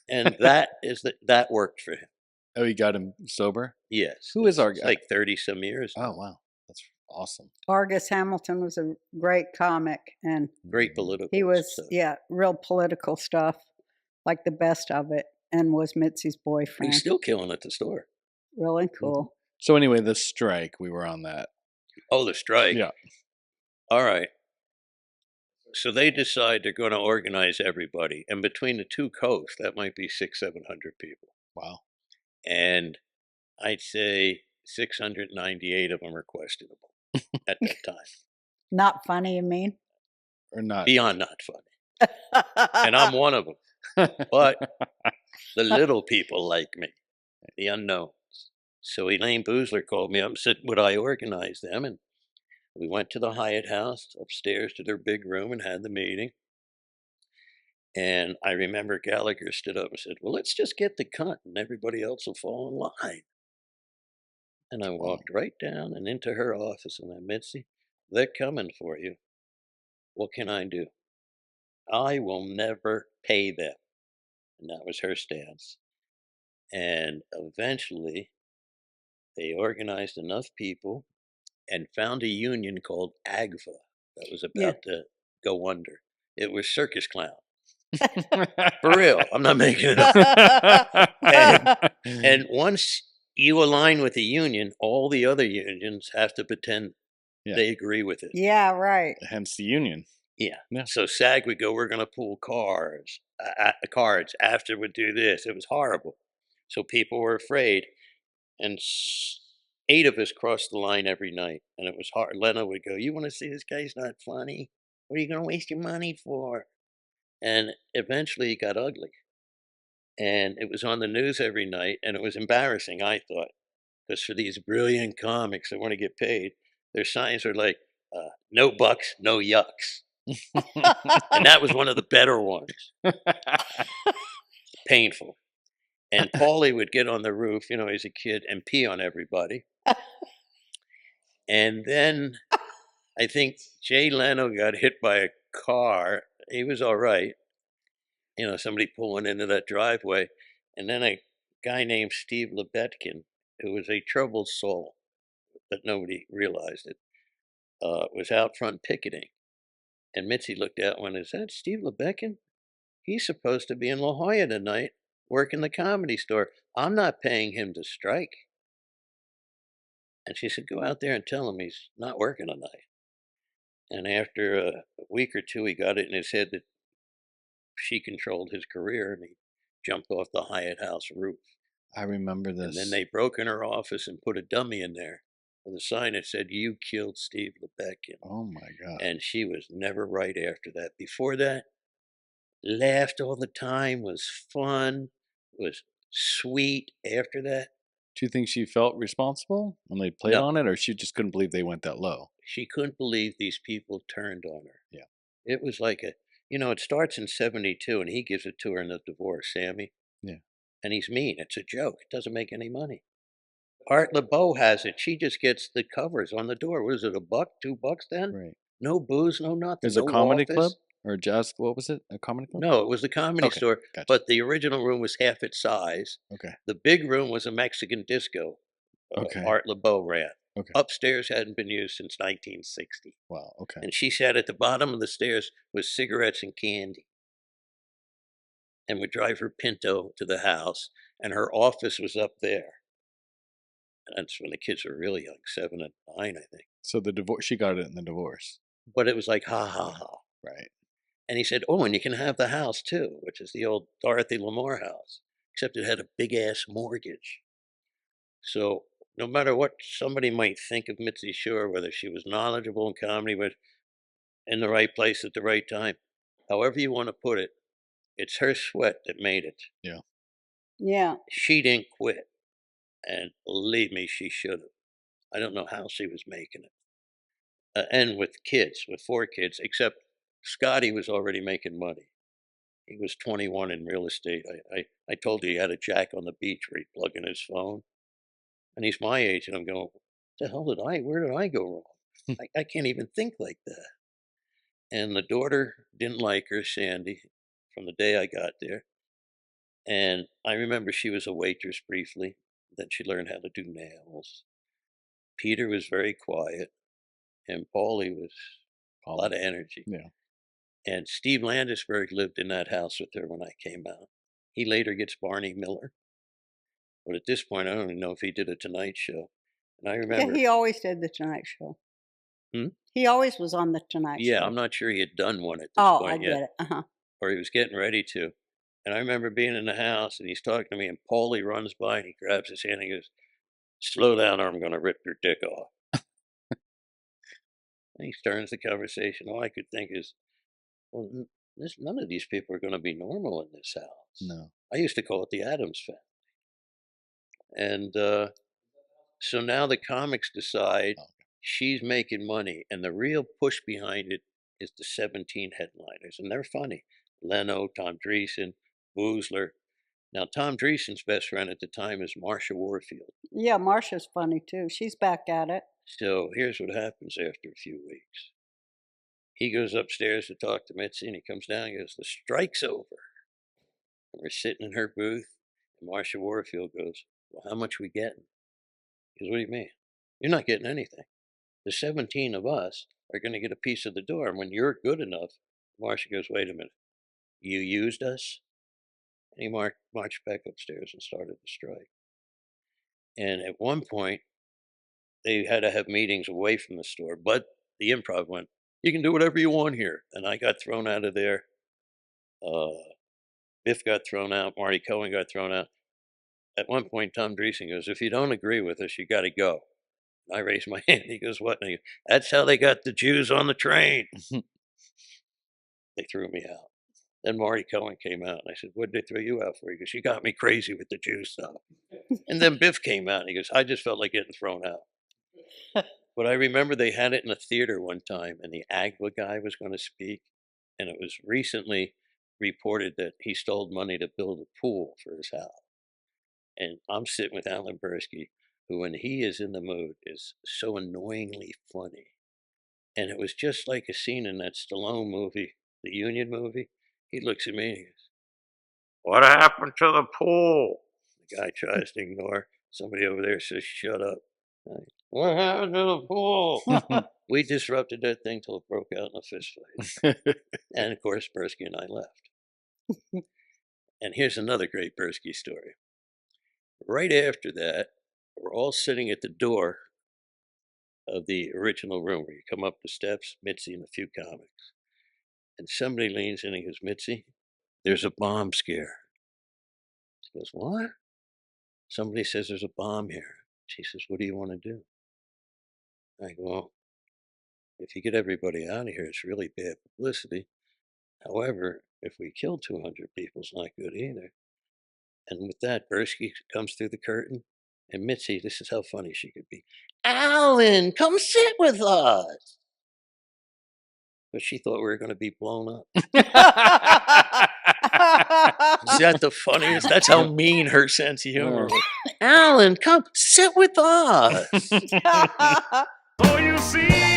And that worked for him. Oh, you got him sober? Yes. Who is our It's guy? like 30 some years Oh, now. wow. That's awesome. Argus Hamilton was a great comic, and Great political he was, stuff. real political stuff, like the best of it, and was Mitzi's He's boyfriend. still killing at the store. Really cool. So anyway, the strike, we were on that. Oh, the strike. Yeah. All right. So they decide they're going to organize everybody. And between the two coasts, that might be 700 people. Wow. And I'd say 698 of them are questionable at that time. Not funny, you mean? Or not. Beyond not funny. And I'm one of them. But the little people like me, the unknowns. So Elaine Boozler called me up and said, would I organize them? And we went to the Hyatt House upstairs to their big room and had the meeting. And I remember Gallagher stood up and said, well, let's just get the cut and everybody else will fall in line. And I walked right down and into her office and I said, Mitzi, they're coming for you. What can I do? I will never pay them. And that was her stance. And eventually they organized enough people and found a union called AGVA that was about to go under. It was circus clown. For real. I'm not making it up. And once you align with a union, all the other unions have to pretend they agree with it. Yeah, right. Hence the union. Yeah. Yeah. So SAG would go, we're going to pull cards after we do this. It was horrible. So people were afraid. And 8 of us crossed the line every night. And it was hard. Lena would go, you want to see this guy's not funny? What are you going to waste your money for? And eventually it got ugly. And it was on the news every night. And it was embarrassing, I thought. Because for these brilliant comics that want to get paid, their signs are like, no bucks, no yucks. And that was one of the better ones. Painful. And Paulie would get on the roof, as a kid, and pee on everybody. And then I think Jay Leno got hit by a car. He was all right. Somebody pulling into that driveway. And then a guy named Steve Lebetkin, who was a troubled soul, but nobody realized it, was out front picketing. And Mitzi looked out and went, is that Steve Lebetkin? He's supposed to be in La Jolla tonight, working the Comedy Store. I'm not paying him to strike. And she said, go out there and tell him he's not working tonight. And after a week or two, he got it in his head that she controlled his career, and he jumped off the Hyatt House roof. I remember this. And then they broke in her office and put a dummy in there with a sign that said, you killed Steve Lebetkin. Oh, my God. And she was never right after that. Before that, laughed all the time, was fun, was sweet. After that, do you think she felt responsible when they played on it, or she just couldn't believe they went that low? She couldn't believe these people turned on her. Yeah. It was like it starts in 72 and he gives it to her in the divorce, Sammy. Yeah. And he's mean. It's a joke. It doesn't make any money. Art LeBeau has it. She just gets the covers on the door. What is it, $1, $2 then? Right. No booze, no nothing. There's no a comedy office. club? Or jazz, what was it? A comedy club? No, it was the Comedy Store, gotcha. but the original room was half its size. Okay. The big room was a Mexican disco. Art LeBeau ran. Okay. Upstairs hadn't been used since 1960. Wow, okay. And she sat at the bottom of the stairs with cigarettes and candy. And would drive her Pinto to the house, and her office was up there. And that's when the kids were really young, 7 and 9, I think. So the divorce, she got it in the divorce. But it was like, ha, ha, ha. Right. And he said, oh, and you can have the house too, which is the old Dorothy Lamour house, except it had a big-ass mortgage. So no matter what somebody might think of Mitsy Shore, whether she was knowledgeable in comedy, but in the right place at the right time, however you want to put it, it's her sweat that made it. Yeah. Yeah. She didn't quit. And believe me, she should have. I don't know how she was making it. And with 4 kids, except Scotty was already making money. He was 21 in real estate. I told you he had a jack on the beach where he'd plug in his phone. And he's my age, and I'm going, where did I go wrong? I can't even think like that. And the daughter didn't like her, Sandy, from the day I got there. And I remember she was a waitress briefly. Then she learned how to do nails. Peter was very quiet, and Paulie was a lot of energy. Yeah. And Steve Landisberg lived in that house with her when I came out. He later gets Barney Miller. But at this point, I don't even know if he did a Tonight Show. And I Yeah, remember, he always did the Tonight Show. Hmm? He always was on the Tonight Show. yeah, I'm not sure he had done one at this Oh, I point yet, get it. Uh-huh. or he was getting ready to. And I remember being in the house, and he's talking to me, and Paulie runs by, and he grabs his hand, and he goes, "Slow down, or I'm going to rip your dick off." And he turns the conversation. All I could think is, well, none of these people are going to be normal in this house. No. I used to call it the Addams family. And so now the comics decide she's making money, and the real push behind it is the 17 headliners, and they're funny. Leno, Tom Dreesen, Boozler. Now, Tom Dreesen's best friend at the time is Marsha Warfield. Yeah, Marsha's funny too. She's back at it. So here's what happens after a few weeks. He goes upstairs to talk to Mitzi, and he comes down and goes, "The strike's over." And we're sitting in her booth, and Marsha Warfield goes, "Well, how much we getting?" He goes, "What do you mean? You're not getting anything. The 17 of us are going to get a piece of the door. And when you're good enough," Marsha goes, "Wait a minute. You used us?" And he marched back upstairs and started the strike. And at one point, they had to have meetings away from the store. But the Improv went, "You can do whatever you want here." And I got thrown out of there. Biff got thrown out. Marty Cohen got thrown out. At one point, Tom Dreesen goes, "If you don't agree with us, you got to go." I raised my hand. He goes, "What?" And he goes, "That's how they got the Jews on the train." They threw me out. Then Marty Cohen came out, and I said, "What did they throw you out for?" He goes, "You got me crazy with the Jew stuff." And then Biff came out, and he goes, "I just felt like getting thrown out." But I remember they had it in a theater one time, and the AGWA guy was going to speak, and it was recently reported that he stole money to build a pool for his house. And I'm sitting with Alan Bursky, who, when he is in the mood, is so annoyingly funny. And it was just like a scene in that Stallone movie, the Union movie. He looks at me and he goes, "What happened to the pool?" The guy tries to ignore. Somebody over there says, "Shut up." "What happened to the pool?" We disrupted that thing till it broke out in a fist fight. And of course, Bursky and I left. And here's another great Bursky story. Right after that, we're all sitting at the door of the original room where you come up the steps, Mitzi and a few comics. And somebody leans in and goes, "Mitzi, there's a bomb scare." She goes, "What?" "Somebody says there's a bomb here." She says, "What do you want to do?" I go, "Well, if you get everybody out of here, it's really bad publicity. However, if we kill 200 people, it's not good either." And with that, Bursky comes through the curtain. And Mitzi, this is how funny she could be. "Allan, come sit with us." But she thought we were going to be blown up. Is that the funniest? That's how mean her sense of humor was. "Allan, come sit with us." Oh, you see.